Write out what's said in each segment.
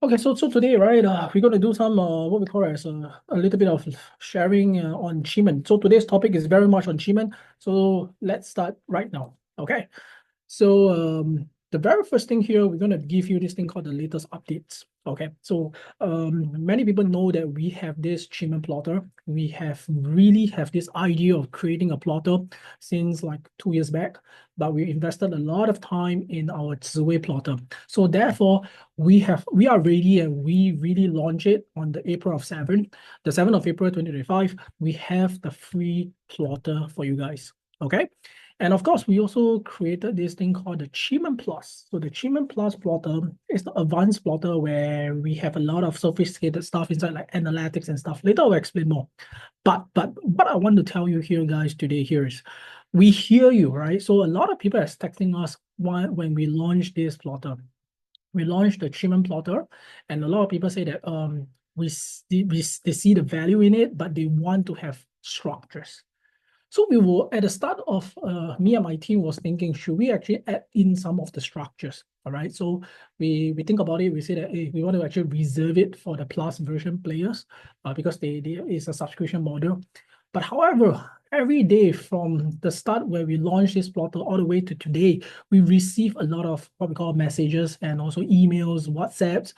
Okay, so today, right, we're going to do some what we call as a little bit of sharing on Qimen. So today's topic is very much on Qimen. So let's start right now. Okay. So the very first thing here, we're going to give you this thing called the latest updates. Okay, so many people know that we have this Qimen plotter. We really have this idea of creating a plotter since like 2 years back, but we invested a lot of time in our 𝗁𝗶𝗿𝗀𝗀 plotter. So therefore, we are ready and we really launch it on the April 7th, the 7th of April 2025. We have the free plotter for you guys. Okay. And of course, we also created this thing called the Qimen Plus. So the Qimen Plus plotter is the advanced plotter where we have a lot of sophisticated stuff inside, like analytics and stuff. Later, I'll explain more. But what I want to tell you here, guys, today here is we hear you, right? So a lot of people are texting us when we launched this plotter. We launched the Qimen plotter, and a lot of people say that they see the value in it, but they want to have structures. So we will, at the start of me and my team was thinking, should we actually add in some of the structures? All right. So we think about it. We say that hey, we want to actually reserve it for the plus version players because they is a subscription model. But however, every day from the start where we launched this plotter all the way to today, we receive a lot of what we call messages and also emails, WhatsApps,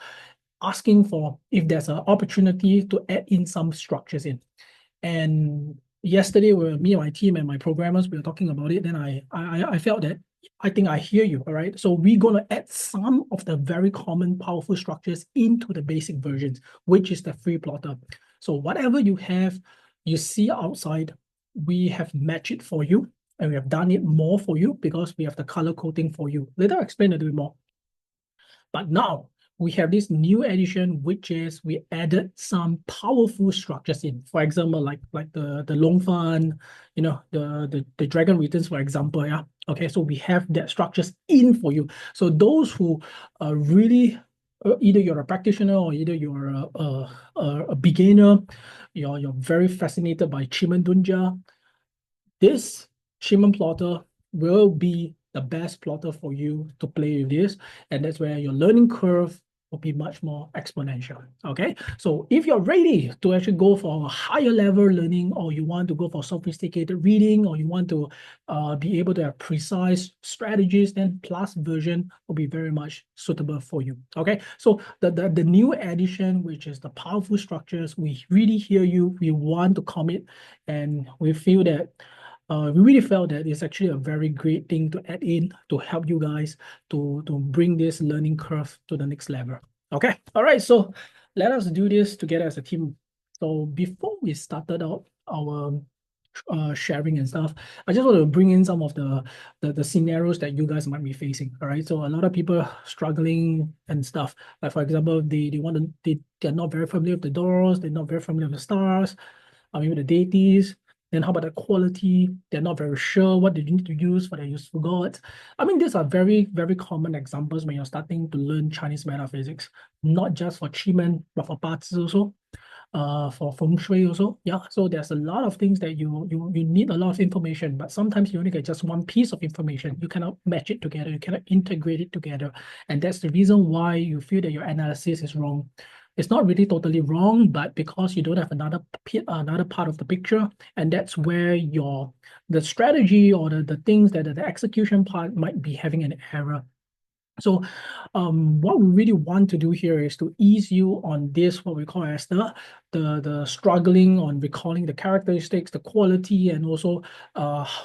asking for if there's an opportunity to add in some structures in. And yesterday, me and my team and my programmers, we were talking about it. Then I felt that I think I hear you. All right. So we're going to add some of the very common powerful structures into the basic versions, which is the free plotter. So whatever you have, you see outside, we have matched it for you, and we have done it more for you because we have the color coding for you. Later, I'll explain a little bit more. But now we have this new addition, which is we added some powerful structures in. For example, like the 𝗏𝗏, you know, the dragon returns, for example. Yeah. Okay. So we have that structures in for you. So those who are really either you're a practitioner or either you're a beginner, you're very fascinated by Qimen Dunjia, this Qimen plotter will be the best plotter for you to play with this, and that's where your learning curve will be much more exponential. Okay, so if you're ready to actually go for a higher level learning, or you want to go for sophisticated reading, or you want to be able to have precise strategies, then plus version will be very much suitable for you. Okay, so the new addition, which is the powerful structures, we really hear you, we want to commit, and we feel that we really felt that it's actually a very great thing to add in to help you guys to bring this learning curve to the next level. Okay, all right, so let us do this together as a team. So before we started out our sharing and stuff, I just want to bring in some of the scenarios that you guys might be facing. All right, so a lot of people struggling and stuff. Like for example, they're not very familiar with the doors, they're not very familiar with the stars, maybe the deities. Then how about the quality? They're not very sure what they need to use for their useful gods. I mean, these are very, very common examples when you're starting to learn Chinese metaphysics, not just for Qimen, but for Bazi also, for Feng Shui also. Yeah, so there's a lot of things that you need a lot of information, but sometimes you only get just one piece of information. You cannot match it together. You cannot integrate it together. And that's the reason why you feel that your analysis is wrong. It's not really totally wrong, but because you don't have another part of the picture, and that's where the strategy or the things that the execution part might be having an error. So what we really want to do here is to ease you on this, what we call as the struggling on recalling the characteristics, the quality, and also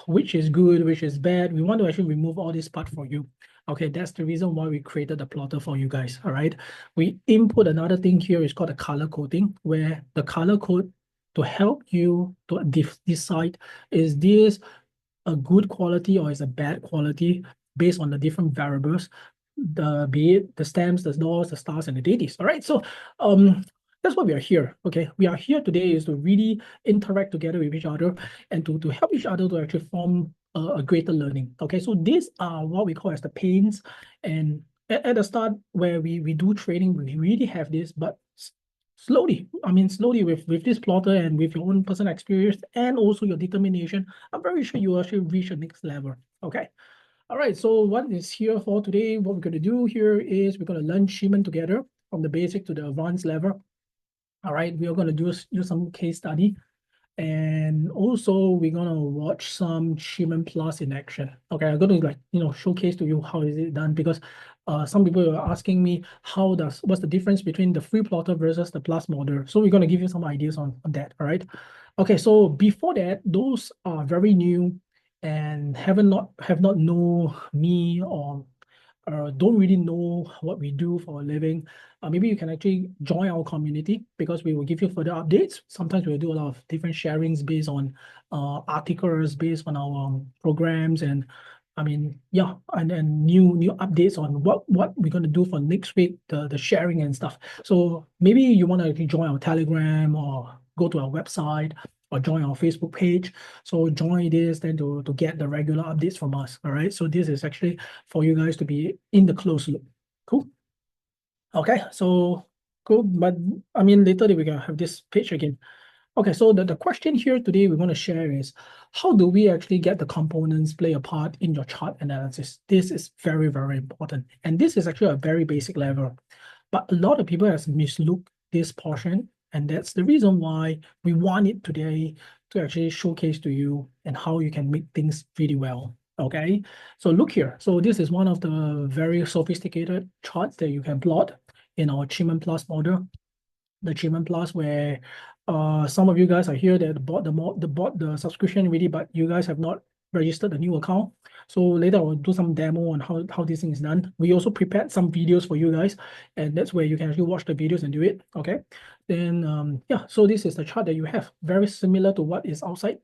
which is good, which is bad. We want to actually remove all this part for you. Okay, that's the reason why we created the plotter for you guys. All right, we input another thing here is called the color coding, where the color code to help you to decide, is this a good quality or is a bad quality based on the different variables, be it the stems, the doors, the stars, and the deities. All right, so that's why we are here. Okay, we are here today is to really interact together with each other and to help each other to actually form a greater learning. Okay, so these are what we call as the pains. And at the start where we do training, we really have this, but slowly, slowly with this plotter and with your own personal experience and also your determination, I'm very sure you will actually reach the next level. Okay. All right, so what is here for today? What we're going to do here is we're going to learn Qimen together. from the basic to the advanced level. All right, we are going to do some case study. And also we're going to watch some Qimen Plus in action. Okay, I'm going to showcase to you how is it done, because some people are asking me what's the difference between the free plotter versus the plus model. So we're going to give you some ideas on that. All right. Okay, so before that, those are very new and have not know me or don't really know what we do for a living, maybe you can actually join our community, because we will give you further updates. Sometimes we'll do a lot of different sharings based on articles, based on our programs, and yeah, and new updates on what we're going to do for next week, the sharing and stuff. So maybe you want to join our Telegram or go to our website or join our Facebook page. So join this then to get the regular updates from us. All right. So this is actually for you guys to be in the closed loop. Cool. Okay. So cool. But later we're gonna have this page again. Okay, so the question here today we're going to share is, how do we actually get the components play a part in your chart analysis? This is very, very important. And this is actually a very basic level. But a lot of people have mislooked this portion. And that's the reason why we want it today to actually showcase to you and how you can make things really well. Okay, so look here. So this is one of the very sophisticated charts that you can plot in our Qimen Plus model. The Qimen Plus, where some of you guys are here that bought the subscription already, but you guys have not registered a new account. So later I'll do some demo on how this thing is done. We also prepared some videos for you guys, and that's where you can actually watch the videos and do it. Okay, then yeah, so this is the chart that you have, very similar to what is outside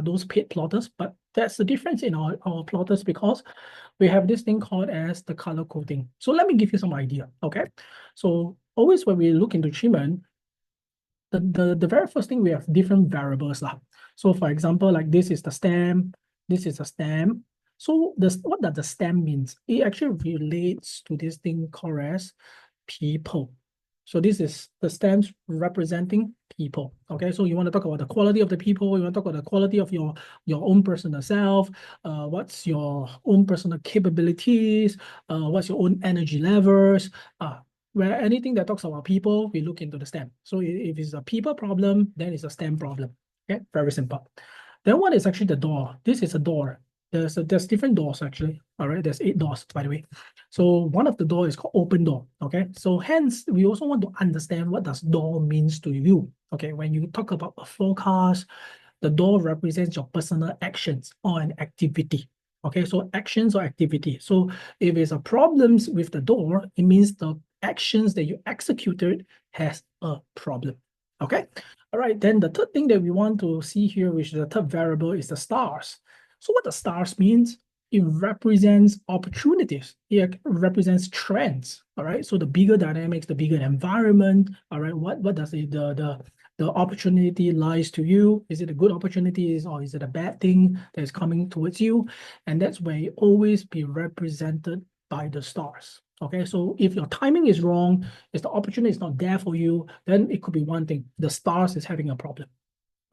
those paid plotters, but that's the difference in our plotters, because we have this thing called as the color coding. So let me give you some idea. Okay, so always when we look into Qimen, the very first thing, we have different variables lah. So for example, like this is the stem, this is a stem. So what does the stem means? It actually relates to this thing called as people. So this is the stems representing people. Okay, so you want to talk about the quality of the people, you want to talk about the quality of your own personal self, what's your own personal capabilities, what's your own energy levels, where anything that talks about people, we look into the stem. So if it's a people problem, then it's a stem problem. Okay, very simple. Then what is actually the door? This is a door. There's different doors actually. All right, there's 8 doors, by the way. So one of the door is called open door. Okay, so hence we also want to understand what does door means to you. Okay, when you talk about a forecast, the door represents your personal actions or an activity. Okay, so actions or activity. So if there's a problems with the door, it means the actions that you executed has a problem. Okay, all right, then the third thing that we want to see here, which is the third variable, is the stars. So what the stars means, it represents opportunities, it represents trends. All right, so the bigger dynamics, the bigger environment. All right, what does the opportunity lies to you? Is it a good opportunity, or is it a bad thing that is coming towards you? And that's where you always be represented by the stars. Okay, so if your timing is wrong, if the opportunity is not there for you, then it could be one thing, the stars is having a problem.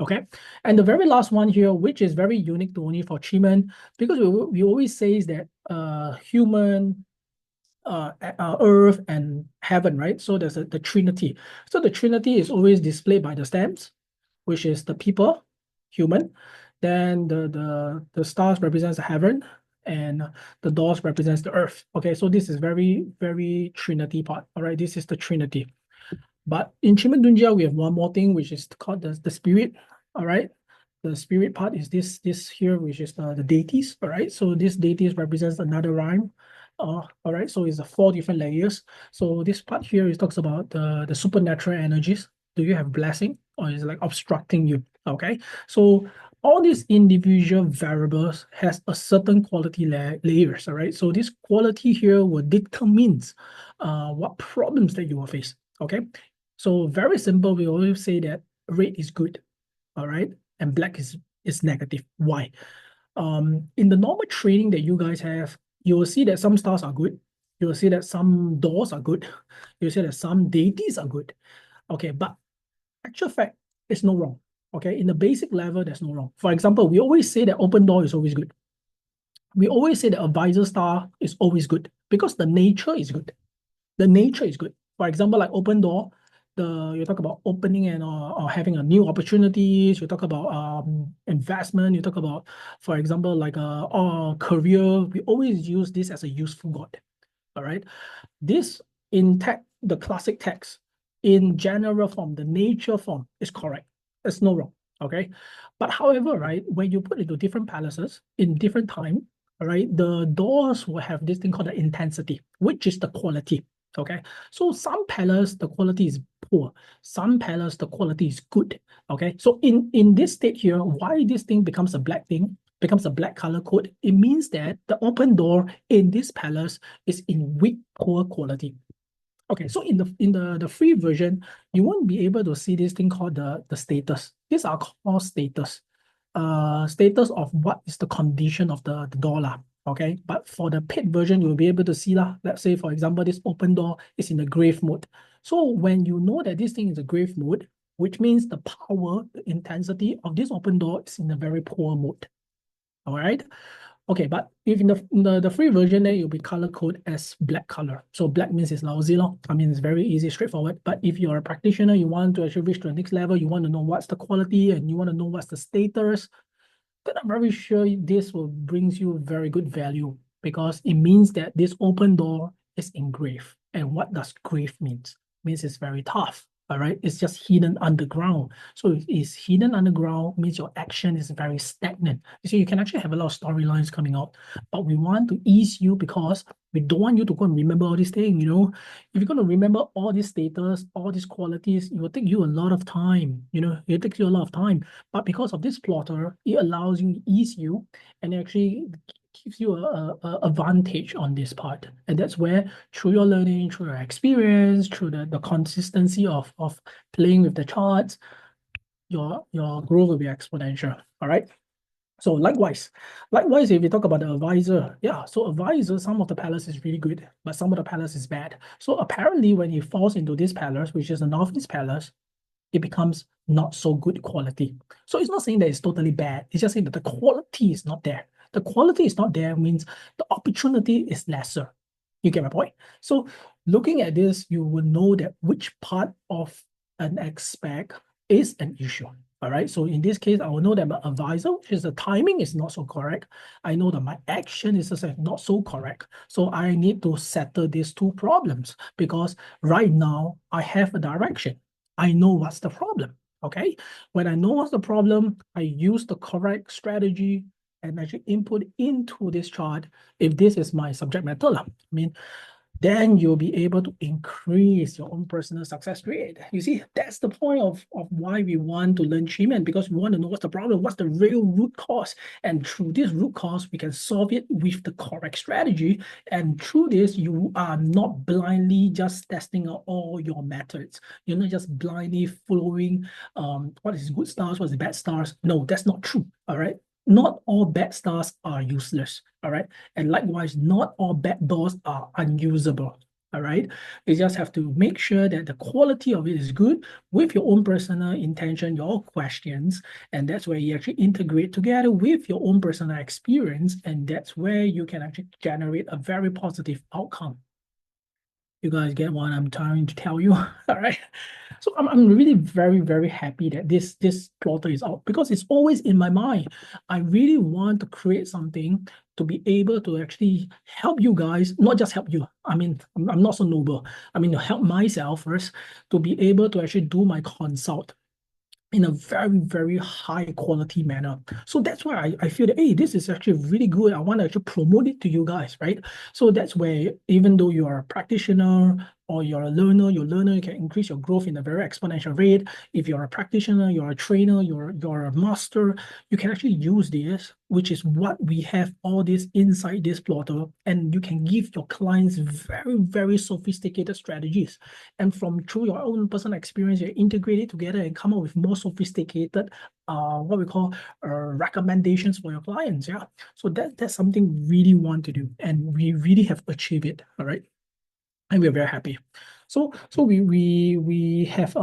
Okay, and the very last one here, which is very unique to only for Qimen, because we always say that human, earth, and heaven, right? So there's the Trinity. So the Trinity is always displayed by the stems, which is the people, human. Then the stars represents the heaven, and the doors represents the earth. Okay, so this is very, very Trinity part. All right, this is the Trinity. But in Qimen Dunjia, we have one more thing, which is called the spirit. All right, the spirit part is this here, which is the deities. All right, so this deities represents another rhyme. All right, so it's 4 different layers. So this part here is talks about the supernatural energies. Do you have blessing, or is it like obstructing you? Okay, so all these individual variables has a certain quality layers. All right, so this quality here will determine what problems that you will face. Okay, so very simple, we always say that red is good, all right, and black is negative. Why? In the normal trading that you guys have, you will see that some stars are good, you will see that some doors are good, you will see that some deities are good. Okay, but actual fact, it's no wrong. Okay, in the basic level, there's no wrong. For example, we always say that open door is always good. We always say that advisor star is always good, because the nature is good. The nature is good. For example, like open door, you talk about opening and or having a new opportunities. You talk about investment. You talk about, for example, like career. We always use this as a useful word. All right. This in the classic text, in general form, the nature form is correct. There's no wrong. Okay. But however, right, when you put it to different palaces in different time, all right, the doors will have this thing called the intensity, which is the quality. Okay. So some palace, the quality is poor. Some palace, the quality is good. Okay. So in this state here, why this thing becomes a black thing, becomes a black color code, it means that the open door in this palace is in weak, poor quality. Okay, so in the free version, you won't be able to see this thing called the status. These are called status. Status of what is the condition of the door lah. Okay, but for the paid version, you'll be able to see lah. Let's say, for example, this open door is in the grave mode. So when you know that this thing is a grave mode, which means the power, the intensity of this open door is in a very poor mode. All right. Okay, but if in the free version, then you'll be color coded as black color. So black means it's lousy. I mean, it's very easy, straightforward. But if you're a practitioner, you want to actually reach to the next level, you want to know what's the quality and you want to know what's the status, then I'm very sure this will brings you very good value because it means that this open door is engraved. And what does grave means? It means it's very tough. All right, it's just hidden underground. So if it's hidden underground, means your action is very stagnant. So you can actually have a lot of storylines coming out, but we want to ease you because we don't want you to go and remember all these things, you know. If you're going to remember all these status, all these qualities, it will take you a lot of time, you know, it takes you a lot of time. But because of this plotter, it allows you to ease you and actually gives you a advantage on this part. And that's where through your learning, through your experience, through the consistency of playing with the charts, your growth will be exponential. All right. So likewise, if you talk about the advisor, yeah, so advisor, some of the palace is really good, but some of the palace is bad. So apparently when he falls into this palace, which is the Northeast palace, it becomes not so good quality. So it's not saying that it's totally bad. It's just saying that the quality is not there. The quality is not there means the opportunity is lesser. You get my point? So looking at this, you will know that which part of an aspect is an issue. All right. So in this case, I will know that my advisor, which is the timing is not so correct. I know that my action is not so correct. So I need to settle these two problems because right now I have a direction. I know what's the problem. Okay. When I know what's the problem, I use the correct strategy and actually input into this chart. If this is my subject matter, I mean, then you'll be able to increase your own personal success rate. You see, that's the point of why we want to learn Qimen, because we want to know what's the problem, what's the real root cause. And through this root cause, we can solve it with the correct strategy. And through this, you are not blindly just testing out all your methods. You're not just blindly following what is good stars, what is bad stars. No, that's not true, all right? Not all bad stars are useless, all right? And likewise, not all bad doors are unusable, all right? You just have to make sure that the quality of it is good with your own personal intention, your questions, and that's where you actually integrate together with your own personal experience, and that's where you can actually generate a very positive outcome. You guys get what I'm trying to tell you, all right? So I'm really very, very happy that this plotter is out because it's always in my mind. I really want to create something to be able to actually help you guys, not just help you. I mean, I'm not so noble. I mean, to help myself first, to be able to actually do my consult in a very, very high quality manner. So that's why I feel that, hey, this is actually really good. I want to actually promote it to you guys, right? So that's where even though you are a practitioner or you're a learner, you can increase your growth in a very exponential rate. If you're a practitioner, you're a trainer, you're a master, you can actually use this, which is what we have all this inside this plotter, and you can give your clients very, very sophisticated strategies. And from through your own personal experience, you integrate it together and come up with more sophisticated what we call recommendations for your clients. Yeah. So that's something we really want to do, and we really have achieved it. All right. And we're very happy. So we have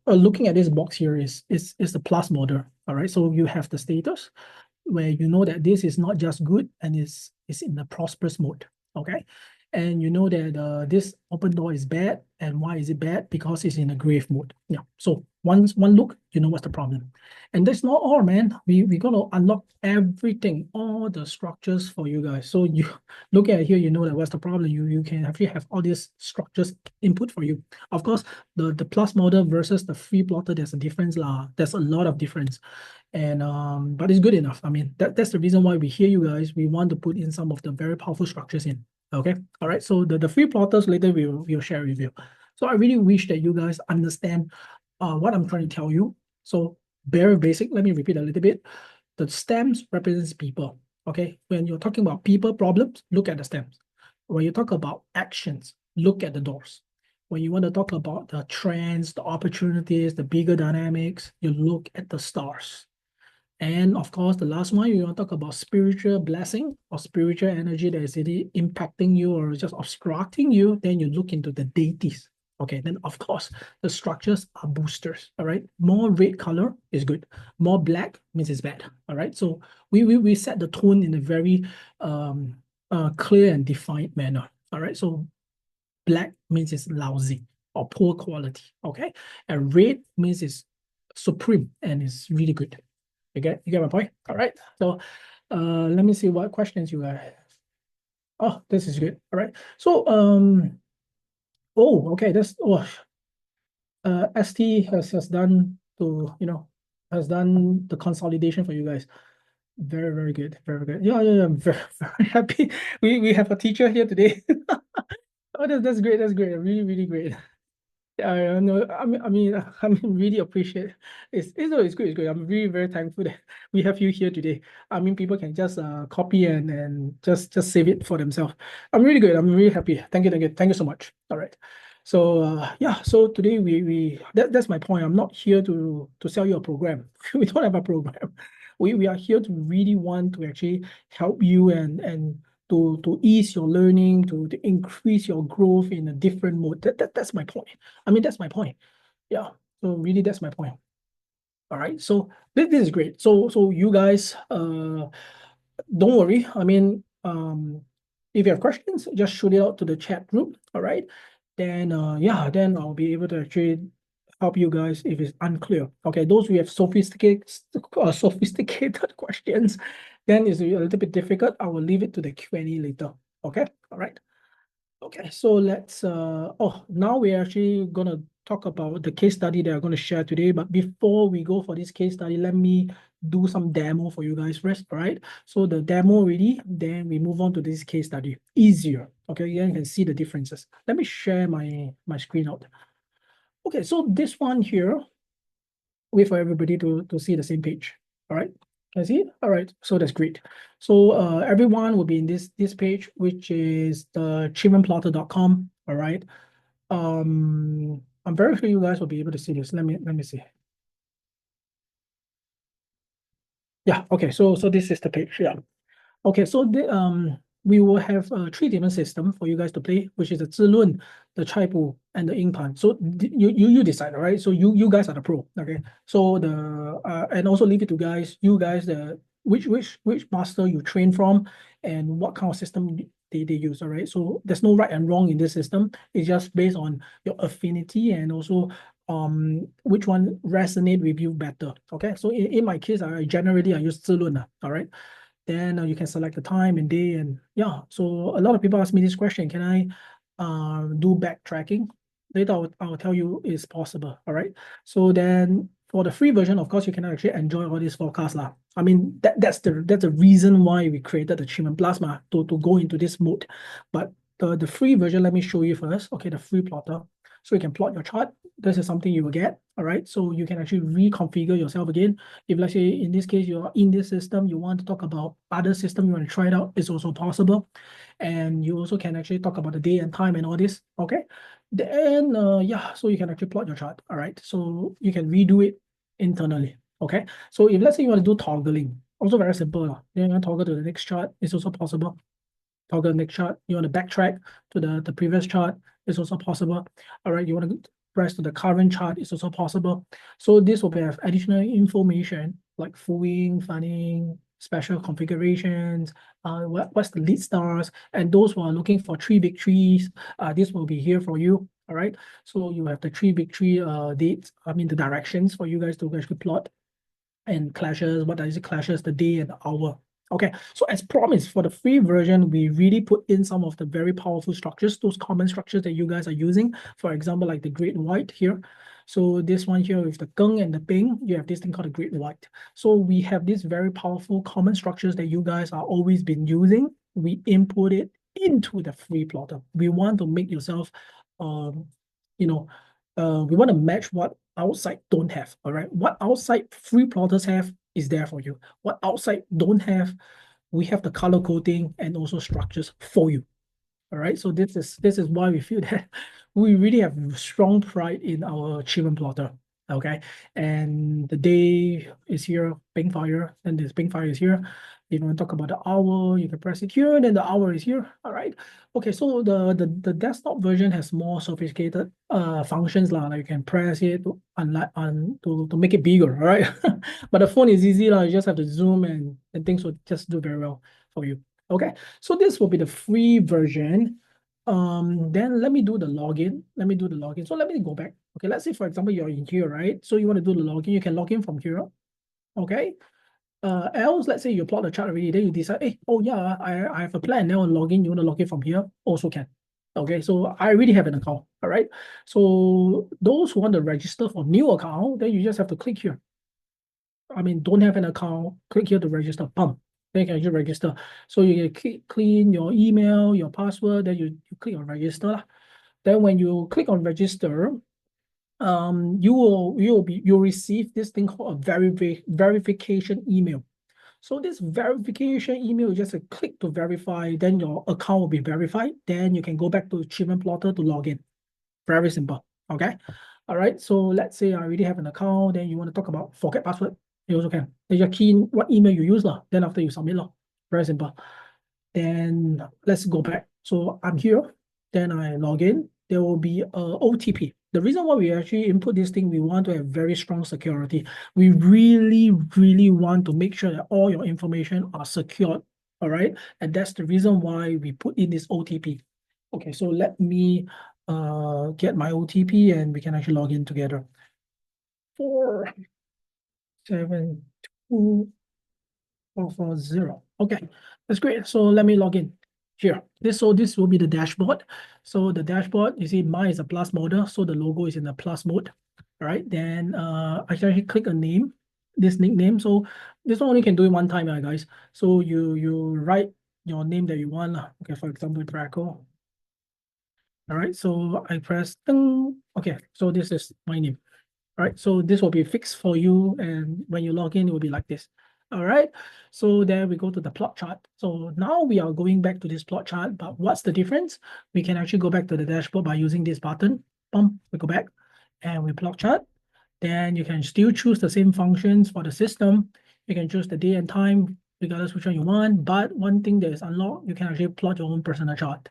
looking at this box here is the plus model. All right. So you have the status where you know that this is not just good and is in the prosperous mode. Okay. and you know that this open door is bad. And why is it bad? Because it's in a grave mode. Yeah. So one look, you know what's the problem. And that's not all, man. We're gonna unlock everything, all the structures for you guys. So you look at here, you know that what's the problem. You can actually have all these structures input for you. Of course, the plus model versus the free plotter, there's a difference lah. There's a lot of difference. And but it's good enough. I mean, that's the reason why we hear you guys. We want to put in some of the very powerful structures in. Okay. All right. So the free plotters later we'll share with you. So I really wish that you guys understand what I'm trying to tell you. So very basic. Let me repeat a little bit. The stems represents people. Okay. When you're talking about people problems, look at the stems. When you talk about actions, look at the doors. When you want to talk about the trends, the opportunities, the bigger dynamics, you look at the stars. And of course, the last one, you want to talk about spiritual blessing or spiritual energy that is really impacting you or just obstructing you, then you look into the deities. Okay, then of course, the structures are boosters, all right? More red color is good. More black means it's bad, all right? So we set the tone in a very clear and defined manner, all right? So black means it's lousy or poor quality, okay? And red means it's supreme and it's really good. You get my point? All right. So let me see what questions you have. Oh, this is good. All right. So oh, okay, that's ST has done has done the consolidation for you guys. Very, very good. Very good. Yeah, I'm very, very happy. We have a teacher here today. Oh, that's great. That's great. Really, really great. Yeah, no, I mean, really appreciate it. It's good. It's good. I'm really very thankful that we have you here today. I mean, people can just copy and just save it for themselves. I'm really good. I'm really happy. Thank you so much. All right. So yeah. So today that's my point. I'm not here to sell you a program. We don't have a program. We are here to really want to actually help you and to ease your learning, to increase your growth in a different mode. That's my point. I mean, that's my point. Yeah. So really, that's my point. All right. So this is great. So you guys, don't worry. I mean, if you have questions, just shoot it out to the chat group. All right. Then yeah, then I'll be able to actually help you guys if it's unclear. Okay, those who have sophisticated questions, then it's a little bit difficult. I will leave it to the Q&A later. Okay, all right. Okay, so let's now we're actually gonna talk about the case study that I'm gonna share today. But before we go for this case study, let me do some demo for you guys first. All right. So the demo ready, then we move on to this case study. Easier. Okay, you can see the differences. Let me share my screen out. Okay, so this one here, wait for everybody to see the same page. All right, can see it? All right, so that's great. So everyone will be in this page, which is the qimenplotter.com. All right. I'm very sure you guys will be able to see this. Let me see. Yeah, okay, so this is the page. Yeah. Okay, so we will have 3 different systems for you guys to play, which is the 自论, the 菜谱, and the 硬盘. So you decide, all right? So you guys are the pro, okay? So and also leave it to you guys which master you train from and what kind of system they use, all right? So there's no right and wrong in this system. It's just based on your affinity and also which one resonate with you better, okay? So in my case, I generally use 自论, all right? Then you can select the time and day, and yeah. So a lot of people ask me this question: can I do backtracking? Later, I'll tell you it's possible. All right. So then for the free version, of course, you can actually enjoy all these forecasts lah. I mean, that's the reason why we created the Qimen Plasma to go into this mode. But the free version, let me show you first. Okay, the free plotter. So you can plot your chart. This is something you will get. All right. So you can actually reconfigure yourself again. If let's say in this case, you're in this system, you want to talk about other system, you want to try it out, it's also possible. And you also can actually talk about the day and time and all this. Okay. Then yeah, so you can actually plot your chart. All right. So you can redo it internally. Okay. So if let's say you want to do toggling, also very simple. Then you want to toggle to the next chart, it's also possible. Toggle the next chart. You want to backtrack to the previous chart, it's also possible. All right. You want to press to the current chart, is also possible. So this will have additional information like full-ing, fanning, special configurations, what's the lead stars, and those who are looking for 3 big trees, this will be here for you. All right, so you have the 3 big tree dates, the directions for you guys to actually plot, and clashes, what is it, clashes, the day and the hour. Okay, so as promised, for the free version, we really put in some of the very powerful structures, those common structures that you guys are using. For example, like the great white here. So this one here with the 𝗀 and the 𝗶, you have this thing called the great white. So we have these very powerful common structures that you guys are always been using. We input it into the free plotter. We want to make yourself, we want to match what outside don't have. All right, what outside free plotters have is there for you. What outside don't have, we have the color coding and also structures for you. All right, so this is why we feel that we really have strong pride in our Qimen plotter. Okay, and the day is here, pink fire, and this pink fire is here. If you want to talk about the hour, you can press it here, and then the hour is here. All right. Okay, so the desktop version has more sophisticated functions like you can press it to make it bigger. All right. But the phone is easy, you just have to zoom and things will just do very well for you. Okay, so this will be the free version. Then let me do the login. So let me go back. Okay, let's say for example you're in here, right? So you want to do the login, you can log in from here. Okay. Else, let's say you plot the chart already, then you decide, hey, oh yeah, I have a plan now on login, you want to log in from here, also can. Okay, so I already have an account. All right. So those who want to register for new account, then you just have to click here. Don't have an account, click here to register. Then you can just register. So you can clean your email, your password, then you click on register. Then when you click on register, you'll receive this thing called a verification email. So this verification email is just a click to verify, then your account will be verified. Then you can go back to Qimen plotter to log in. Very simple. Okay. All right. So let's say I already have an account, then you want to talk about forget password. You also can. Then you key in what email you use. Then after you submit. Very simple. Then let's go back. So I'm here. Then I log in. There will be a OTP. The reason why we actually input this thing, we want to have very strong security. We really, really want to make sure that all your information are secured. All right. And that's the reason why we put in this OTP. Okay. So let me get my OTP and we can actually log in together. 472440. Okay, that's great. So let me log in here. This will be the dashboard. So the dashboard, you see mine is a plus model, so the logo is in the plus mode. All right, then I can actually click a name, this nickname. So this one only can do it one time, guys. So you write your name that you want. Okay, for example, Draco. All right, so I press ding. Okay, so this is my name. All right, so this will be fixed for you, and when you log in, it will be like this. All right, so then we go to the plot chart. So now we are going back to this plot chart, but what's the difference? We can actually go back to the dashboard by using this button. Boom, we go back and we plot chart. Then you can still choose the same functions for the system. You can choose the day and time, regardless which one you want. But one thing that is unlocked, you can actually plot your own personal chart.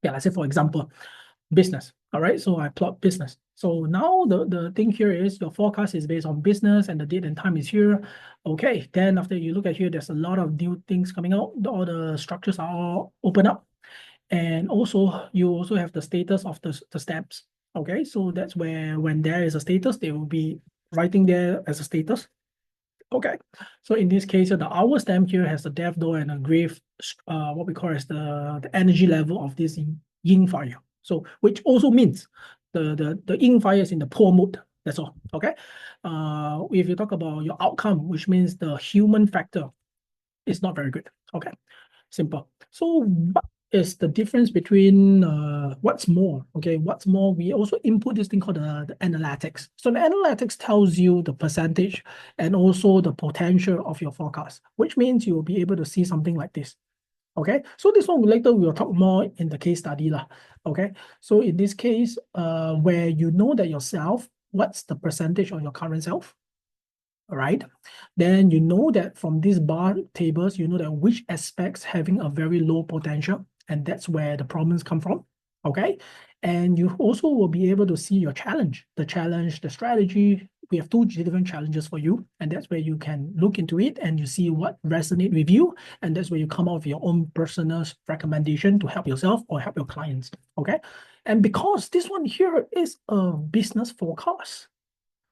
Yeah, let's say for example, business. All right, so I plot business. So now the thing here is your forecast is based on business and the date and time is here. Okay, then after you look at here, there's a lot of new things coming out. All the structures are all open up. And also, you also have the status of the steps. Okay, so that's where when there is a status, they will be writing there as a status. Okay, so in this case, the hour stamp here has the death door and a grave, what we call as the energy level of this yin fire. So which also means the yin fire is in the poor mode. That's all. Okay. If you talk about your outcome, which means the human factor is not very good. Okay. Simple. So what is the difference between what's more? Okay, what's more, we also input this thing called the analytics. So the analytics tells you the percentage and also the potential of your forecast, which means you will be able to see something like this. Okay, so this one later we will talk more in the case study. Okay, so in this case, where you know that yourself, what's the percentage of your current self? All right, then you know that from these bar tables, you know that which aspects having a very low potential, and that's where the problems come from. Okay, and you also will be able to see your challenge, the strategy, we have two different challenges for you, and that's where you can look into it and you see what resonates with you, and that's where you come out with your own personal recommendation to help yourself or help your clients. Okay, and because this one here is a business forecast.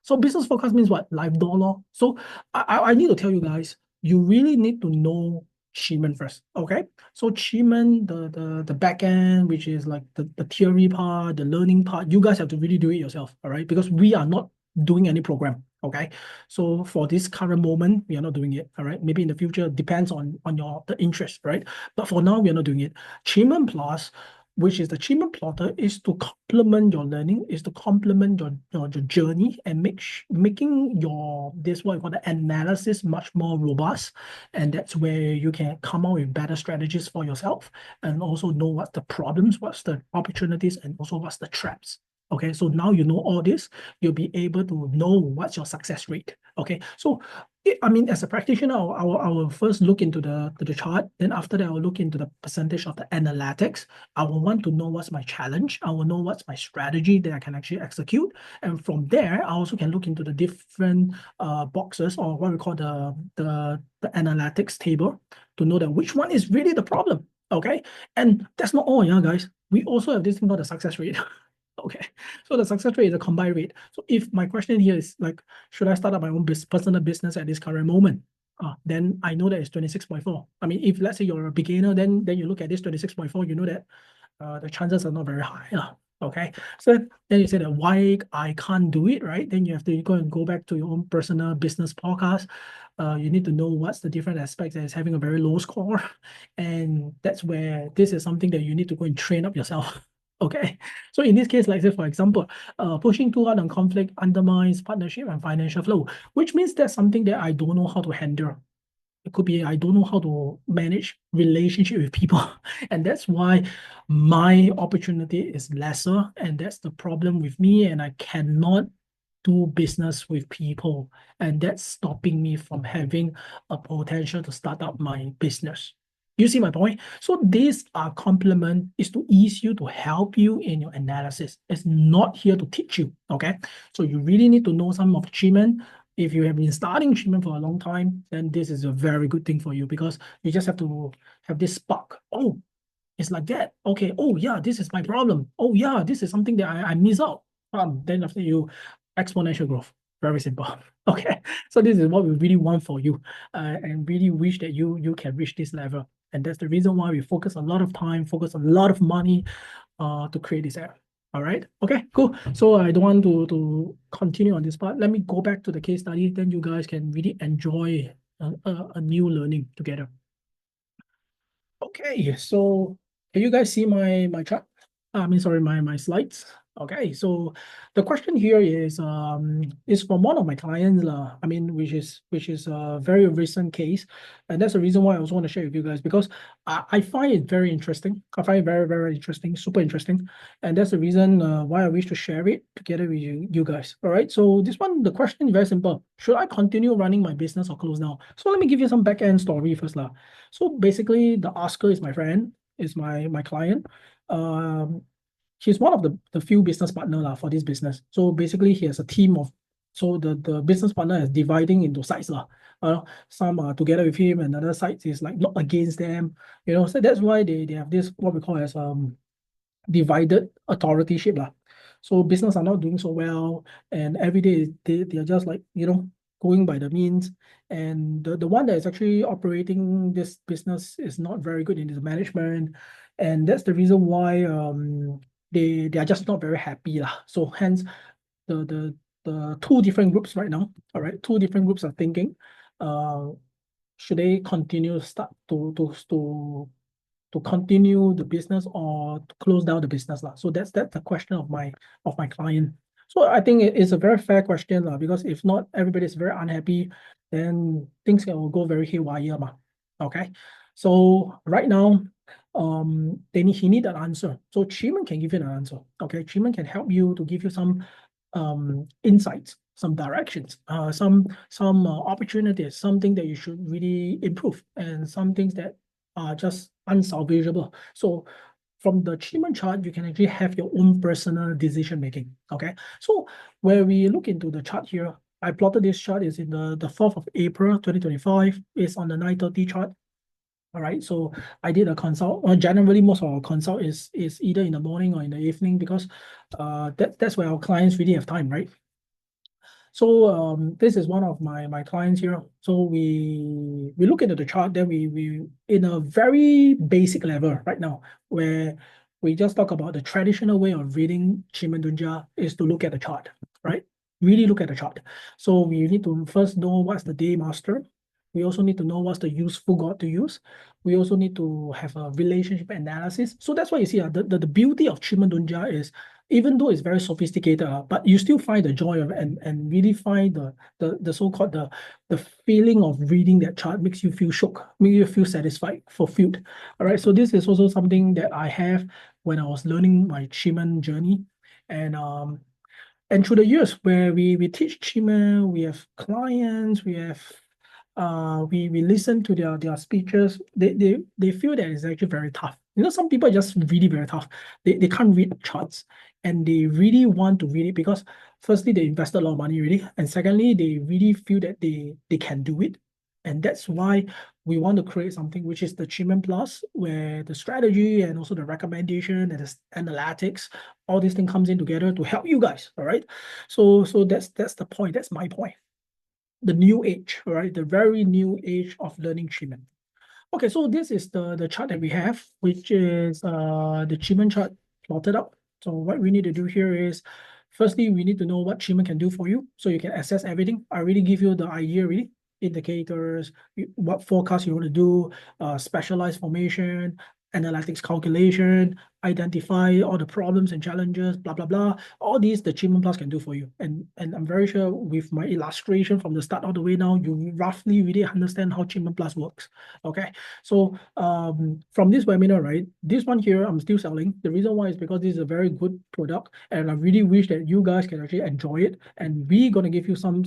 So business forecast means what? Live dollar. So I need to tell you guys, you really need to know Qimen first. Okay. So Qimen, the back end, which is like the theory part, the learning part, you guys have to really do it yourself. All right. Because we are not doing any program. Okay. So for this current moment, we are not doing it. All right. Maybe in the future, depends on the interest, right? But for now, we are not doing it. Qimen Plus, which is the Qimen plotter, is to complement your learning, is to complement your journey and making your this what you call the analysis much more robust. And that's where you can come out with better strategies for yourself and also know what's the problems, what's the opportunities, and also what's the traps. Okay, so now you know all this, you'll be able to know what's your success rate. Okay, so I mean, as a practitioner, I will first look into the chart. Then after that, I will look into the percentage of the analytics. I will want to know what's my challenge. I will know what's my strategy that I can actually execute. And from there, I also can look into the different boxes, or what we call the analytics table, to know that which one is really the problem. Okay, and that's not all, yeah, guys. We also have this thing called the success rate. Okay, so the success rate is a combined rate. So if my question here is like, should I start up my own personal business at this current moment? Then I know that it's 26.4. I mean, if let's say you're a beginner, then you look at this 26.4, you know that the chances are not very high. Okay, so then you say that why I can't do it, right? Then you have to go back to your own personal business podcast. You need to know what's the different aspects that is having a very low score. And that's where this is something that you need to go and train up yourself. Okay, so in this case, like say, for example, pushing too hard on conflict undermines partnership and financial flow, which means that's something that I don't know how to handle. It could be I don't know how to manage relationship with people. And that's why my opportunity is lesser. And that's the problem with me. And I cannot do business with people. And that's stopping me from having a potential to start up my business. You see my point? So these are complement, is to ease you, to help you in your analysis. It's not here to teach you. Okay. So you really need to know some of Qimen. If you have been studying Qimen for a long time, then this is a very good thing for you, because you just have to have this spark. Oh, it's like that. Okay. Oh yeah, this is my problem. Oh yeah, this is something that I miss out. Then after you, exponential growth. Very simple. Okay. So this is what we really want for you, and really wish that you can reach this level. And that's the reason why we focus a lot of time, focus a lot of money to create this app. All right. Okay, cool. So I don't want to continue on this part. Let me go back to the case study. Then you guys can really enjoy a new learning together. Okay, so can you guys see my chart? I mean, sorry, my slides. Okay, so the question here is from one of my clients, I mean, which is a very recent case, and that's the reason why I also want to share with you guys, because I find it very interesting. I find it very, very interesting, super interesting, and that's the reason why I wish to share it together with you guys. All right, so this one, the question is very simple: should I continue running my business or close down? So let me give you some back end story first, lah. So basically, the asker is my friend, is my client. He's one of the few business partner for this business. So basically, he has a team of, so the business partner is dividing into sides some are together with him, and other sides is like not against them. So that's why they have this what we call as divided authorityship So business are not doing so well, and every day they are just like going by the means. And the one that is actually operating this business is not very good in his management, and that's the reason why they are just not very happy So hence the two different groups right now. All right, two different groups are thinking, should they continue to continue the business or to close down the business So that's the question of my client. So I think it is a very fair question because if not, everybody is very unhappy, then things will go very haywire Okay, so right now he need an answer. So Qimen can give you an answer. Okay, Qimen can help you to give you some insights, some directions, some opportunities, something that you should really improve, and some things that are just unsalvageable. So from the Qimen chart, you can actually have your own personal decision making. Okay, so where we look into the chart here, I plotted this chart is in the 4th of April 2025. It's on the 9:30 chart. All right, so I did a consult. Generally, most of our consult is either in the morning or in the evening because that's where our clients really have time, right? So this is one of my clients here. So we look into the chart, then we in a very basic level right now, where we just talk about the traditional way of reading qimen dunjia is to look at the chart, right? Really look at the chart. So we need to first know what's the day master. We also need to know what's the useful god to use. We also need to have a relationship analysis. So that's why you see the beauty of qimen dunjia is, even though it's very sophisticated, but you still find the joy of it and really find the so-called the feeling of reading that chart makes you feel shook, makes you feel satisfied, fulfilled. All right. So this is also something that I have when I was learning my Qimen journey. And through the years where we teach Qimen, we have clients, we have we listen to their speeches, they feel that it's actually very tough. You know, some people are just really very tough. They can't read charts and they really want to read it because firstly, they invested a lot of money already. And secondly, they really feel that they can do it. And that's why we want to create something which is the Qimen Plus, where the strategy and also the recommendation and the analytics, all these things comes in together to help you guys. All right. So that's the point. That's my point. The new age, right? The very new age of learning Qimen. Okay, so this is the chart that we have, which is the Qimen chart plotted up. So what we need to do here is, firstly, we need to know what Qimen can do for you, so you can assess everything. I already give you the idea, really, indicators, what forecast you want to do, specialized formation, analytics calculation, identify all the problems and challenges, blah, blah, blah. All these the Qimen Plus can do for you. And I'm very sure with my illustration from the start all the way now, you roughly really understand how Qimen Plus works. Okay. So from this webinar, right, this one here, I'm still selling. The reason why is because this is a very good product, and I really wish that you guys can actually enjoy it. And we're going to give you some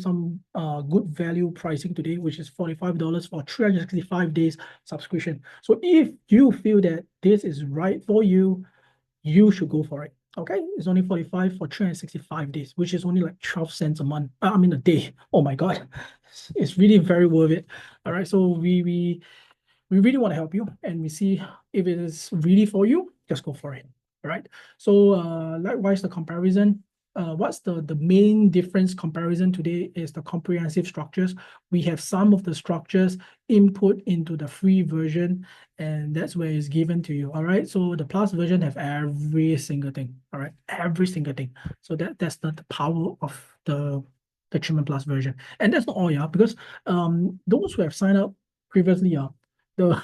good value pricing today, which is $45 for 365 days subscription. So if you feel that this is right for you, you should go for it. Okay, it's only 45 for 365 days, which is only like 12 cents a month. I mean a day. Oh my God, it's really very worth it. All right, so we really want to help you, and we see if it is really for you, just go for it. All right. So likewise, the comparison. What's the main difference comparison today is the comprehensive structures. We have some of the structures input into the free version, and that's where it's given to you. All right. So the plus version have every single thing. All right, every single thing. So that's the power of the Qimen Plus version. And that's not all, yeah, because those who have signed up previously, the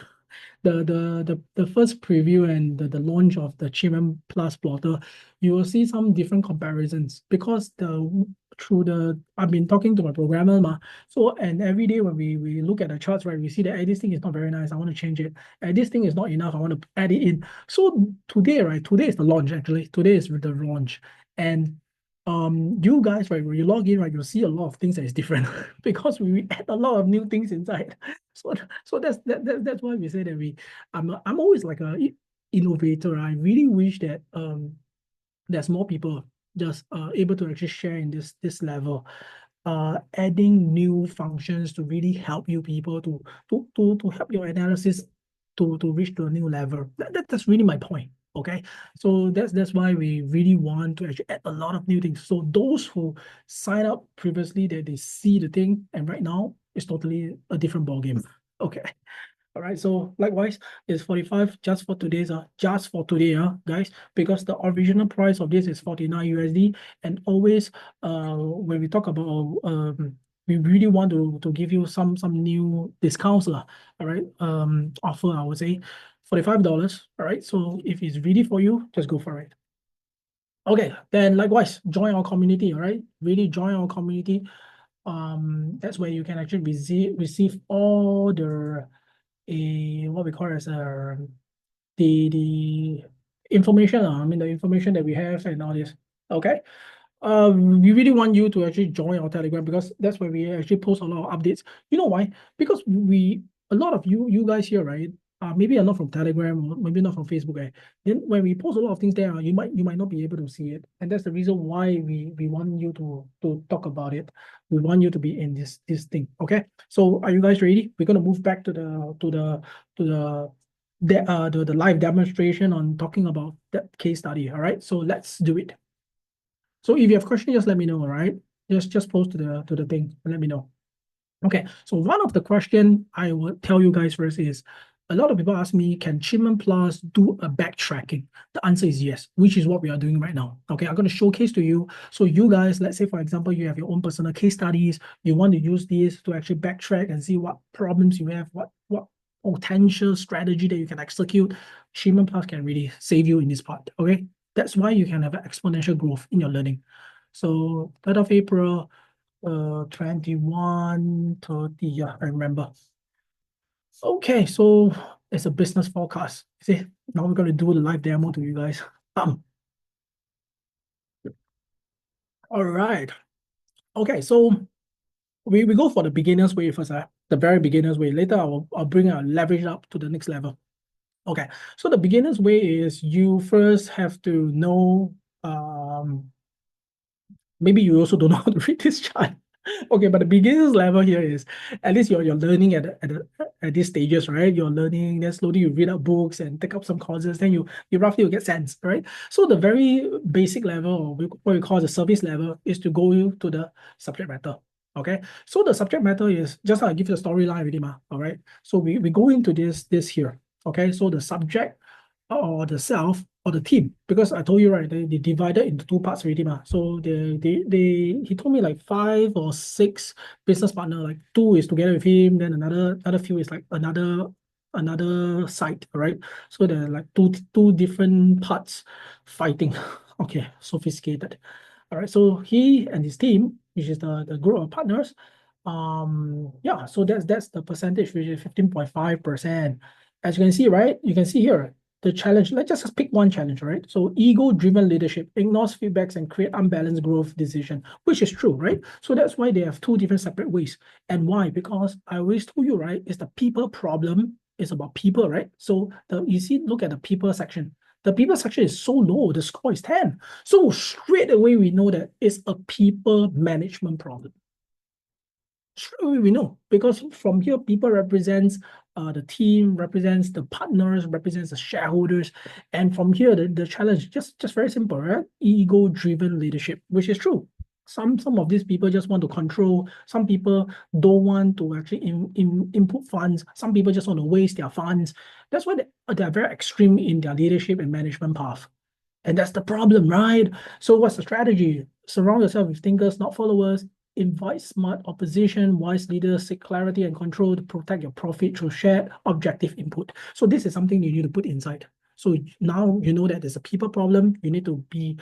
first preview and the launch of the Qimen Plus plotter, you will see some different comparisons because I've been talking to my programmer, so and every day when we look at the charts, right, we see that this thing is not very nice, I want to change it. This thing is not enough, I want to add it in. So today, right, today is the launch actually. Today is the launch. And you guys, right, when you log in, right, you'll see a lot of things that is different because we add a lot of new things inside. So that's why we say that I'm always like a innovator. I really wish that there's more people just able to actually share in this level, adding new functions to really help you people to help your analysis to reach to a new level. That's really my point. Okay, so that's why we really want to actually add a lot of new things. So those who sign up previously, that they see the thing, and right now it's totally a different ballgame. Okay. All right, so likewise, it's 45 just for today's just for today, guys, because the original price of this is 49 USD. And always when we talk about we really want to give you some new discounts, all right, offer, I would say $45. All right, so if it's really for you, just go for it. Okay, then likewise, join our community. All right, really join our community. That's where you can actually receive all the what we call as the information. I mean the information that we have and all this. Okay. We really want you to actually join our Telegram because that's where we actually post a lot of updates. You know why? Because a lot of you guys here, right? maybe you're not from Telegram, or maybe not from Facebook, then when we post a lot of things there, you might not be able to see it. And that's the reason why we want you to talk about it. We want you to be in this thing. Okay. So are you guys ready? We're gonna move back to the live demonstration on talking about that case study. All right. So let's do it. So if you have questions, just let me know. All right. Just post to the thing and let me know. Okay, so one of the question I will tell you guys first is, a lot of people ask me, can Qimen Plus do a backtracking? The answer is yes, which is what we are doing right now. Okay, I'm going to showcase to you. So you guys, let's say, for example, you have your own personal case studies. You want to use this to actually backtrack and see what problems you have, what potential strategy that you can execute. Qimen Plus can really save you in this part. Okay, that's why you can have an exponential growth in your learning. So 3rd of April, 21:30, yeah, I remember. Okay, so it's a business forecast. See, now we're gonna do the live demo to you guys. All right. Okay, so we go for the beginner's way first, the very beginner's way. Later, I'll bring our leverage up to the next level. Okay, so the beginner's way is you first have to know, maybe you also don't know how to read this chart. Okay, but the beginner's level here is, at least you're learning at these stages, right? You're learning, then slowly you read up books and take up some courses, then you roughly will get sense, right? So the very basic level, or what we call the service level, is to go to the subject matter. Okay, so the subject matter is just like I give you the storyline already, all right? So we go into this here. Okay, so the subject or the self or the team, because I told you, right, they divided into two parts already. So he told me like 5 or 6 business partner, like 2 is together with him, then another few is like another site, right? So there are like two different parts fighting. Okay, sophisticated. All right, so he and his team, which is the group of partners, yeah, so that's the percentage, which is 15.5%. As you can see, right? You can see here the challenge. Let's just pick one challenge, right? So ego-driven leadership ignores feedbacks and create unbalanced growth decision, which is true, right? So that's why they have 2 different separate ways. And why? Because I always told you, right? It's the people problem. It's about people, right? So you see, look at the people section. The people section is so low. The score is 10. So straight away we know that it's a people management problem. Straight away we know, because from here people represents the team, represents the partners, represents the shareholders, and from here the challenge just very simple, right? Ego-driven leadership, which is true. Some of these people just want to control. Some people don't want to actually input funds. Some people just want to waste their funds. That's why they're very extreme in their leadership and management path. And that's the problem, right? So what's the strategy? Surround yourself with thinkers, not followers. Invite smart opposition, wise leaders, seek clarity and control to protect your profit through shared objective input. So this is something you need to put inside. So now you know that there's a people problem. You need to be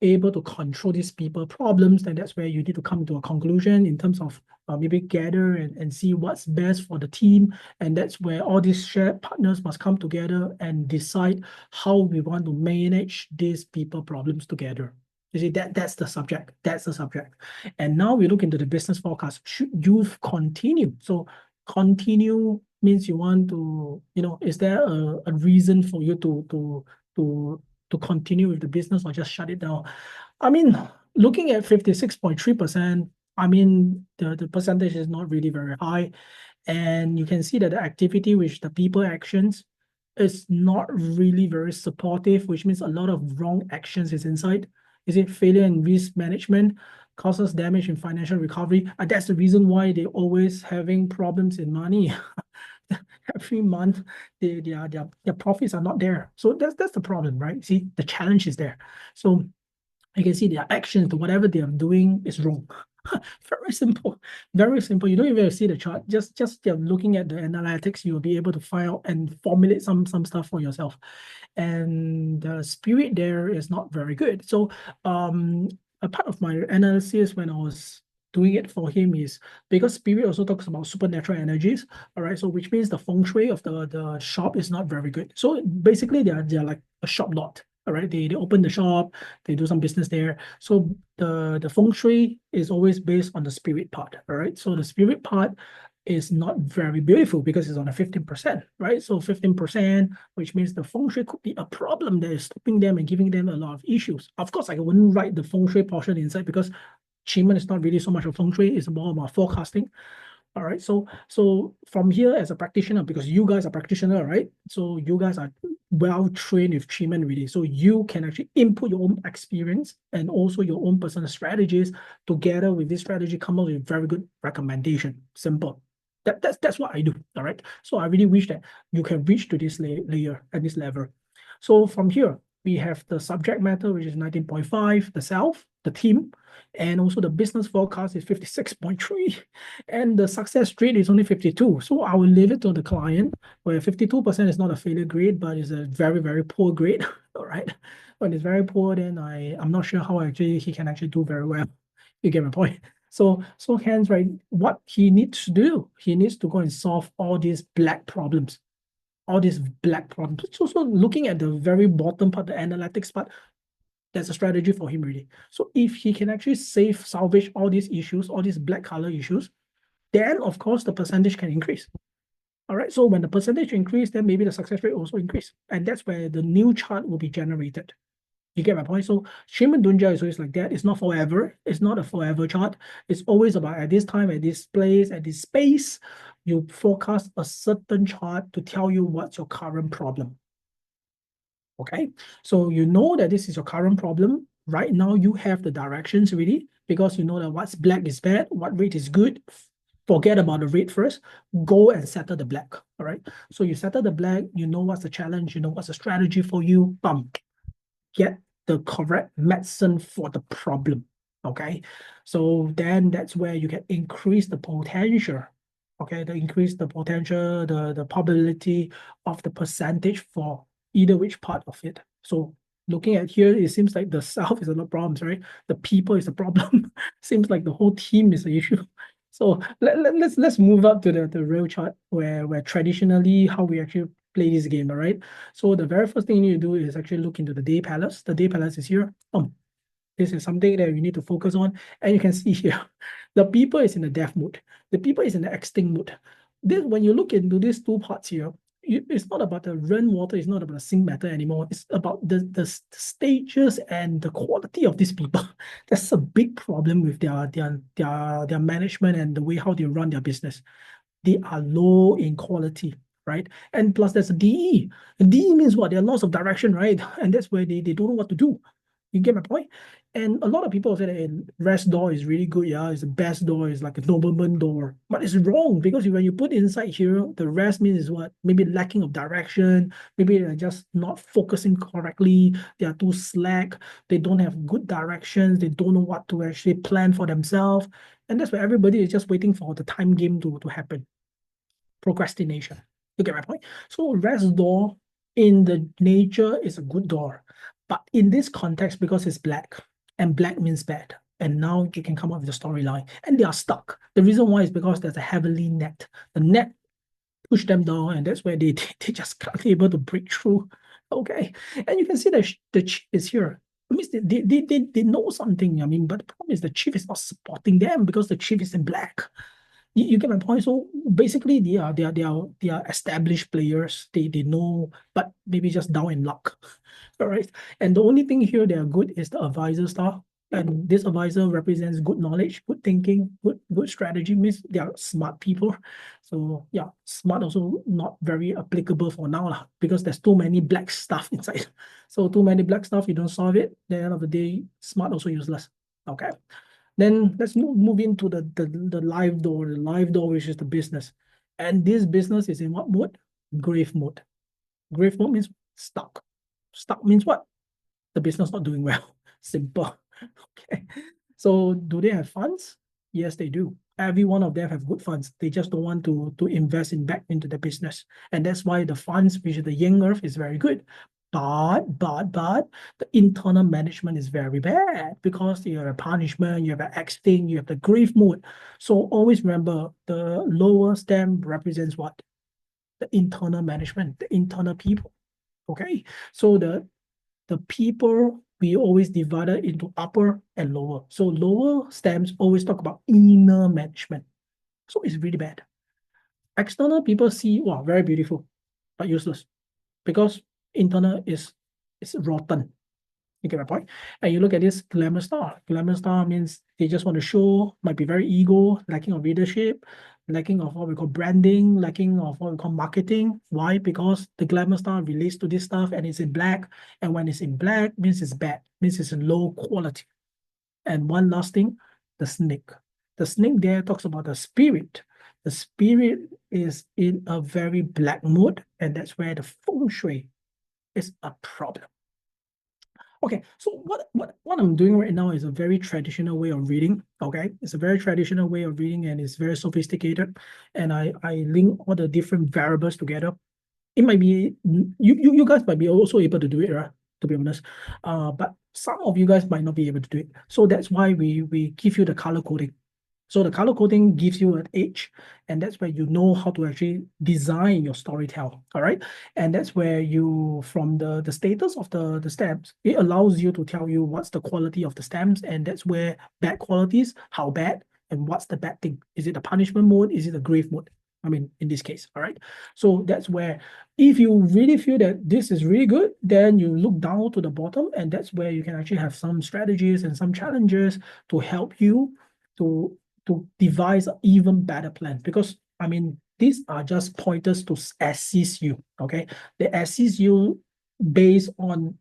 able to control these people problems, and that's where you need to come to a conclusion in terms of maybe gather and see what's best for the team. And that's where all these shared partners must come together and decide how we want to manage these people problems together. You see, that's the subject. That's the subject. And now we look into the business forecast. Should you continue? So continue means you want to, is there a reason for you to continue with the business or just shut it down? I mean, looking at 56.3%, I mean, the percentage is not really very high. And you can see that the activity, which the people actions, is not really very supportive, which means a lot of wrong actions is inside. Is it failure in risk management, causes damage in financial recovery? That's the reason why they're always having problems in money. Every month, their profits are not there. So that's the problem, right? See, the challenge is there. So you can see their actions, whatever they are doing is wrong. Very simple, very simple. You don't even see the chart. Just looking at the analytics, you'll be able to find out and formulate some stuff for yourself. And the spirit there is not very good. So a part of my analysis when I was doing it for him is because spirit also talks about supernatural energies, all right? So which means the feng shui of the shop is not very good. So basically they're like a shop lot. All right, they open the shop, they do some business there. So the feng shui is always based on the spirit part. All right, so the spirit part is not very beautiful because it's on a 15%, right? So 15%, which means the feng shui could be a problem that is stopping them and giving them a lot of issues. Of course, I wouldn't write the feng shui portion inside because Qimen is not really so much of feng shui, it's more about forecasting. All right, so from here as a practitioner, because you guys are practitioner, right? So you guys are well trained with Qimen really. So you can actually input your own experience and also your own personal strategies together with this strategy, come up with very good recommendation. Simple. That's what I do. All right. So I really wish that you can reach to this layer at this level. So from here, we have the subject matter, which is 19.5, the self, the team, and also the business forecast is 56.3, and the success rate is only 52. So I will leave it to the client, where 52% is not a failure grade, but it's a very, very poor grade. All right. When it's very poor, then I'm not sure how actually he can actually do very well. You get my point. So hence, right, what he needs to do, he needs to go and solve all these black problems. All these black problems. So looking at the very bottom part, the analytics part, there's a strategy for him really. So if he can actually salvage all these issues, all these black color issues, then of course the percentage can increase. All right. So when the percentage increase, then maybe the success rate also increase. And that's where the new chart will be generated. You get my point? So Qimen Dunjia is always like that. It's not forever. It's not a forever chart. It's always about at this time, at this place, at this space, you forecast a certain chart to tell you what's your current problem. Okay, so you know that this is your current problem. Right now, you have the directions really, because you know that what's black is bad, what red is good. Forget about the red first. Go and settle the black. All right. So you settle the black, you know what's the challenge, you know what's the strategy for you. Bump. Get the correct medicine for the problem. Okay. So then that's where you can increase the potential. Okay, increase the potential, the probability of the percentage for either which part of it. So looking at here, it seems like the self is a lot of problems, right? The people is a problem. Seems like the whole team is the issue. So let's move up to the real chart where traditionally how we actually play this game, all right? So the very first thing you need to do is actually look into the day palace. The day palace is here. This is something that you need to focus on. And you can see here, the people is in the death mode. The people is in the extinct mode. This, when you look into these two parts here, it's not about the rainwater, it's not about the sink matter anymore. It's about the stages and the quality of these people. That's a big problem with their management and the way how they run their business. They are low in quality, right? And plus there's a DE. And DE means what? They're loss of direction, right? And that's where they don't know what to do. You get my point? And a lot of people say that rest door is really good, yeah, it's the best door, it's like a nobleman door. But it's wrong, because when you put inside here, the rest means what? Maybe lacking of direction, maybe they're just not focusing correctly, they are too slack, they don't have good directions, they don't know what to actually plan for themselves. And that's why everybody is just waiting for the time game to happen. Procrastination. You get my point? So rest door in the nature is a good door. But in this context, because it's black, and black means bad, and now you can come up with a storyline, and they are stuck. The reason why is because there's a heavily net. The net push them down, and that's where they just can't be able to break through. Okay, and you can see that the chief is here. It means they know something. I mean, but the problem is the chief is not supporting them because the chief is in black. You get my point. So basically, they are established players. They know, but maybe just down in luck. All right. And the only thing here they are good is the advisor style. And this advisor represents good knowledge, good thinking, good strategy. Means they are smart people. So yeah, smart also not very applicable for now because there's too many black stuff inside. So too many black stuff, you don't solve it. At the end of the day, smart also useless. Okay. Then let's move into the live door, which is the business. And this business is in what mode? Grave mode. Grave mode means stuck. Stuck means what? The business not doing well. Simple. Okay. So do they have funds? Yes, they do. Every one of them have good funds. They just don't want to invest back into the business. And that's why the funds, which is the Yang Earth, is very good. But the internal management is very bad because you have a punishment, you have an exiting, you have the grave mode. So always remember the lower stem represents what? The internal management, the internal people. Okay. So the people, we always divide it into upper and lower. So lower stems always talk about inner management. So it's really bad. External people see, wow, very beautiful, but useless, because internal is rotten. You get my point? And you look at this glamour star. Glamour star means they just want to show, might be very ego, lacking of leadership, lacking of what we call branding, lacking of what we call marketing. Why? Because the glamour star relates to this stuff and it's in black. And when it's in black, means it's bad, means it's low quality. And one last thing, the snake. The snake there talks about the spirit. The spirit is in a very black mood, and that's where the feng shui is a problem. Okay, so what I'm doing right now is a very traditional way of reading. Okay, it's a very traditional way of reading, and it's very sophisticated. And I link all the different variables together. It might be you guys might be also able to do it, right? To be honest, but some of you guys might not be able to do it. So that's why we give you the color coding. So the color coding gives you an edge, and that's where you know how to actually design your storytelling. All right. And that's where you, from the status of the stamps, it allows you to tell you what's the quality of the stamps, and that's where bad qualities, how bad, and what's the bad thing. Is it a punishment mode? Is it a grave mode? I mean, in this case, all right. So that's where, if you really feel that this is really good, then you look down to the bottom, and that's where you can actually have some strategies and some challenges to help you to devise an even better plan. Because I mean, these are just pointers to assist you. Okay, they assist you based on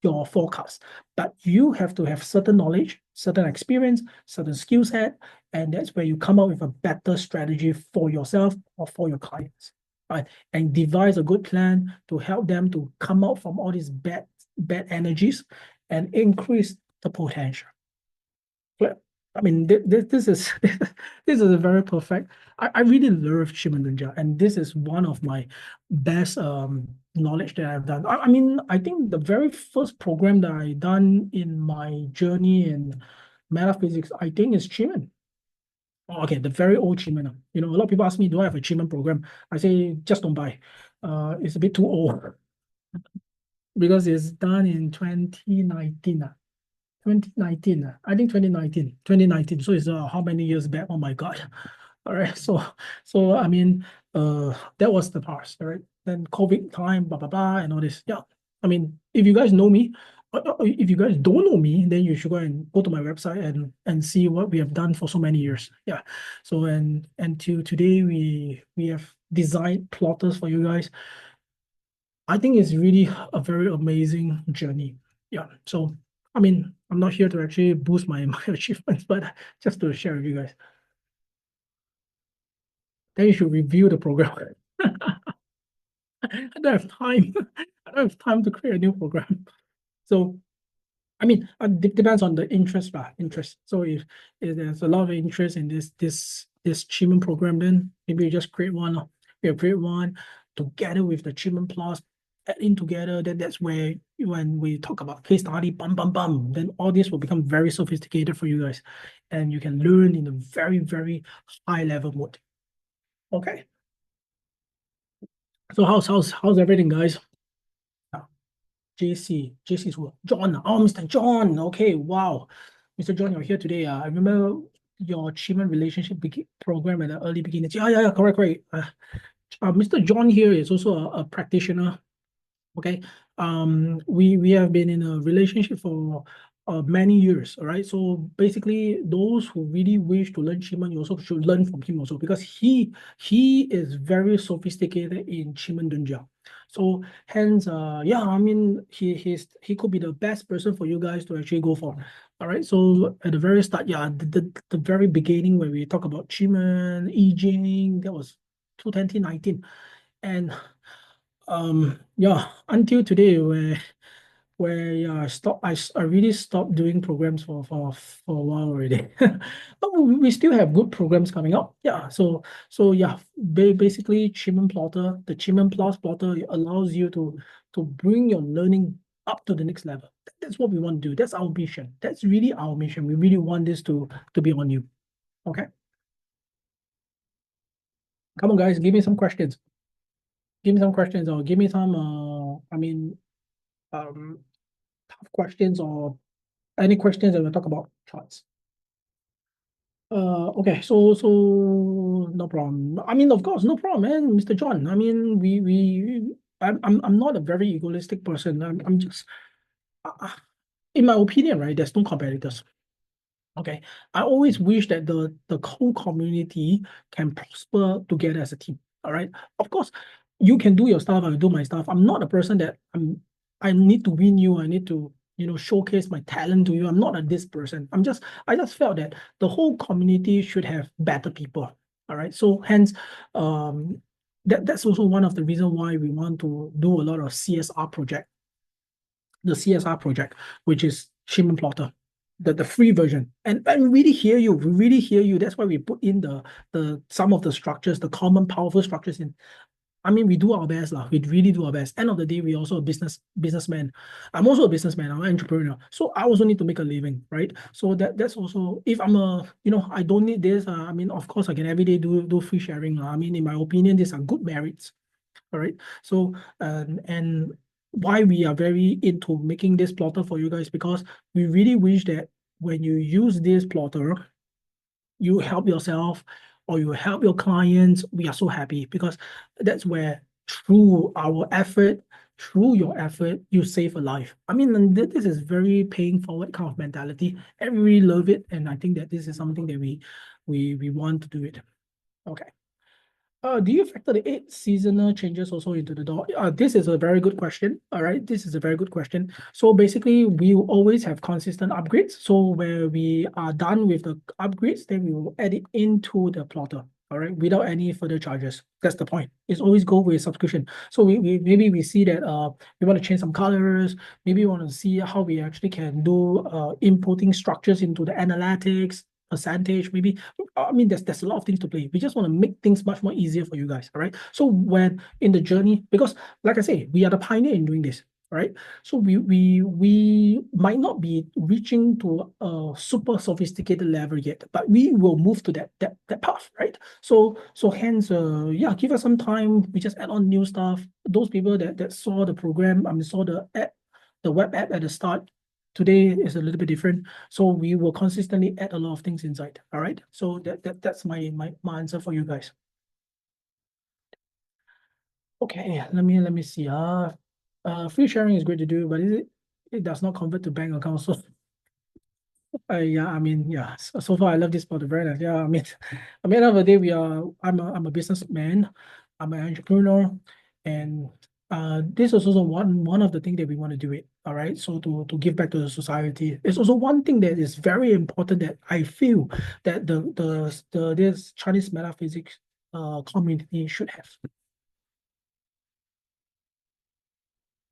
your forecast, but you have to have certain knowledge, certain experience, certain skill set, and that's where you come up with a better strategy for yourself or for your clients, right? And devise a good plan to help them to come out from all these bad energies and increase the potential. I mean, this is this is a very perfect. I really love 𝗲𝗄, and this is one of my best knowledge that I've done. I mean, I think the very first program that I done in my journey in metaphysics, I think, is 𝗲𝗄. Oh, okay, the very old 𝗲𝗄. You know, a lot of people ask me, do I have a 𝗲𝗄 program? I say, just don't buy. It's a bit too old because it's done in 2019. 2019, I think 2019. So it's how many years back? Oh my God. All right. So I mean, that was the past, all right? Then COVID time, blah, blah, blah, and all this. Yeah. I mean, if you guys know me, if you guys don't know me, then you should go and go to my website and see what we have done for so many years. Yeah. So and till today we have designed plotters for you guys. I think it's really a very amazing journey. Yeah. So I mean, I'm not here to actually boost my achievements, but just to share with you guys. Then you should review the program. I don't have time. I don't have time to create a new program. So, I mean, it depends on the interest, interest. So if there's a lot of interest in this 𝗲𝗄 program, then maybe you just create one. You create one together with the 𝗲𝗄 Plus, add in together. Then that's where when we talk about case study, then all this will become very sophisticated for you guys, and you can learn in a very, very high level mode. Okay. So how's everything, guys? JC's who? John. Oh, Mr. John. Okay, wow. Mr. John, you're here today. I remember your 𝗲𝗄 relationship program at the early beginnings. Yeah, correct. Mr. John here is also a practitioner. Okay. We have been in a relationship for many years. All right. So basically, those who really wish to learn 𝗲𝗄, you also should learn from him also, because he is very sophisticated in 𝗲𝗄. So hence, yeah, I mean, he could be the best person for you guys to actually go for. All right. So at the very start, yeah, the very beginning when we talk about 𝗲𝗄, I Ching, that was 2019, and yeah, until today where yeah, I really stopped doing programs for a while already. But we still have good programs coming up. Yeah, so yeah, basically 𝗲𝗄 plotter, the 𝗲𝗄 Plus plotter allows you to bring your learning up to the next level. That's what we want to do. That's our mission. That's really our mission. We really want this to be on you. Okay. Come on, guys, give me some questions. Give me some questions, or give me some I mean tough questions, or any questions that we'll talk about charts. Okay, so no problem. I mean, of course, no problem, man, Mr. John. I mean, I'm not a very egoistic person. I'm just, in my opinion, right? There's no competitors. Okay, I always wish that the whole community can prosper together as a team. All right, of course, you can do your stuff, I will do my stuff. I'm not a person that I need to win you. I need to showcase my talent to you. I'm not this person. I just felt that the whole community should have better people. All right, so hence, that's also one of the reasons why we want to do a lot of CSR project. The CSR project, which is Qimen Plotter, the free version. And we really hear you. We really hear you. That's why we put in the some of the structures, the common powerful structures in. I mean, we do our best, lah. We really do our best. End of the day, we also a businessman. I'm also a businessman. I'm an entrepreneur. So I also need to make a living, right? So that's also, if I'm I don't need this. I mean, of course, I can every day do free sharing. I mean, in my opinion, these are good merits. All right. So and why we are very into making this plotter for you guys, because we really wish that when you use this plotter, you help yourself or you help your clients. We are so happy because that's where through our effort, through your effort, you save a life. I mean, and this is very paying forward kind of mentality. And we really love it. And I think that this is something that we want to do it. Okay. Do you factor the 8 seasonal changes also into the door? This is a very good question. All right, this is a very good question. So basically, we will always have consistent upgrades. So where we are done with the upgrades, then we will add it into the plotter. All right, without any further charges. That's the point. It's always go with subscription. So maybe we see that we want to change some colors. Maybe we want to see how we actually can do inputting structures into the analytics, percentage, maybe. I mean, there's a lot of things to play. We just want to make things much more easier for you guys. All right. So when in the journey, because like I say, we are the pioneer in doing this. Right. So we might not be reaching to a super sophisticated level yet, but we will move to that path, right? So hence, yeah, give us some time. We just add on new stuff. Those people that saw the program, I mean, saw the app, the web app at the start, today is a little bit different. So we will consistently add a lot of things inside. All right. So that's my answer for you guys. Okay, let me see. Free sharing is great to do, but it does not convert to bank account. So yeah, I mean, yeah. So far I love this part very nice. Yeah, I mean, at the end of the day, I'm a businessman, I'm an entrepreneur, and this is also one of the things that we want to do it. All right. So to give back to the society. It's also one thing that is very important that I feel that this Chinese metaphysics community should have.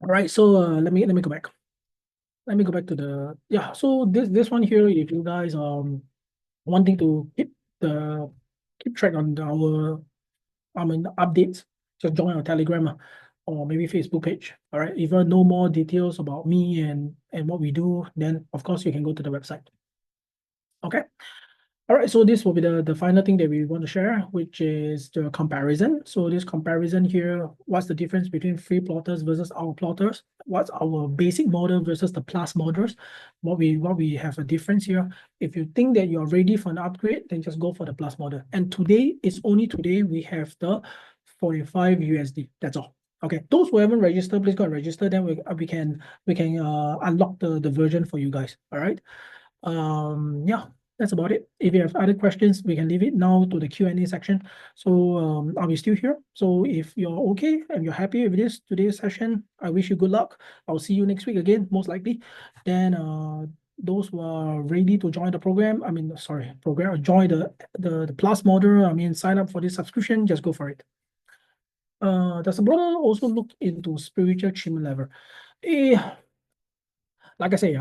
All right. So let me go back. Let me go back to the, yeah. So this one here, if you guys wanting to keep track on our updates, just join our Telegram or maybe Facebook page. All right. If you know more details about me and what we do, then of course you can go to the website. Okay. All right, so this will be the final thing that we want to share, which is the comparison. So this comparison here, what's the difference between free plotters versus our plotters? What's our basic model versus the plus models? What we have a difference here. If you think that you're ready for an upgrade, then just go for the plus model. And today, it's only today we have the 45 USD. That's all. Okay, those who haven't registered, please go and register. Then we can unlock the version for you guys. All right. Yeah, that's about it. If you have other questions, we can leave it now to the Q&A section. So I'll be still here. So if you're okay and you're happy with today's session, I wish you good luck. I'll see you next week again, most likely. Then those who are ready to join the program, join the plus model, sign up for this subscription, just go for it. Does the brother also look into spiritual achievement level? Like I say,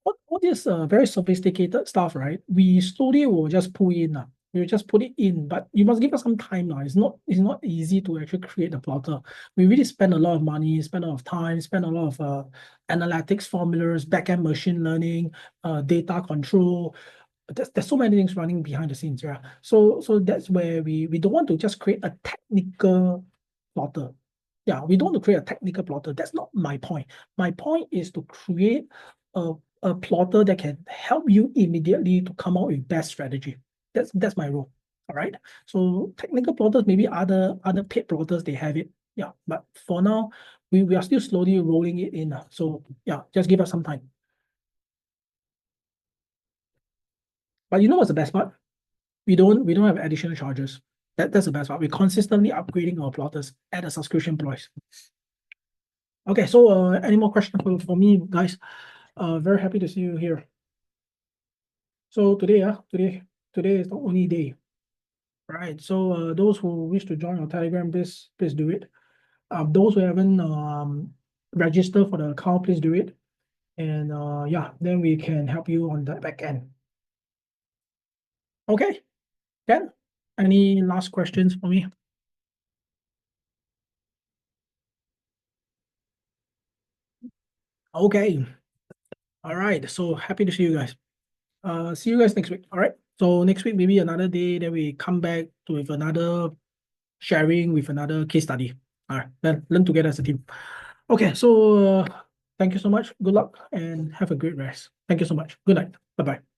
all this very sophisticated stuff, right? We slowly will just pull in. We'll just put it in, but you must give us some time now. It's not easy to actually create a plotter. We really spend a lot of money, spend a lot of time, spend a lot of analytics formulas, backend machine learning, data control. There's so many things running behind the scenes, yeah. So that's where we don't want to just create a technical plotter. Yeah, we don't want to create a technical plotter. That's not my point. My point is to create a plotter that can help you immediately to come out with best strategy. That's my role. All right. So technical plotters, maybe other paid plotters, they have it. Yeah. But for now, we are still slowly rolling it in. So yeah, just give us some time. But you know what's the best part? We don't have additional charges. That's the best part. We're consistently upgrading our plotters at a subscription price. Okay, so any more questions for me, guys? Very happy to see you here. So today is the only day. Right. So those who wish to join our Telegram, please do it. Those who haven't registered for the account, please do it. And yeah, then we can help you on the back end. Okay. Ken, any last questions for me? Okay. All right. So happy to see you guys. See you guys next week. All right. So next week, maybe another day, then we come back to with another sharing with another case study. All right. Then learn together as a team. Okay. So thank you so much. Good luck and have a great rest. Thank you so much. Good night. Bye-bye.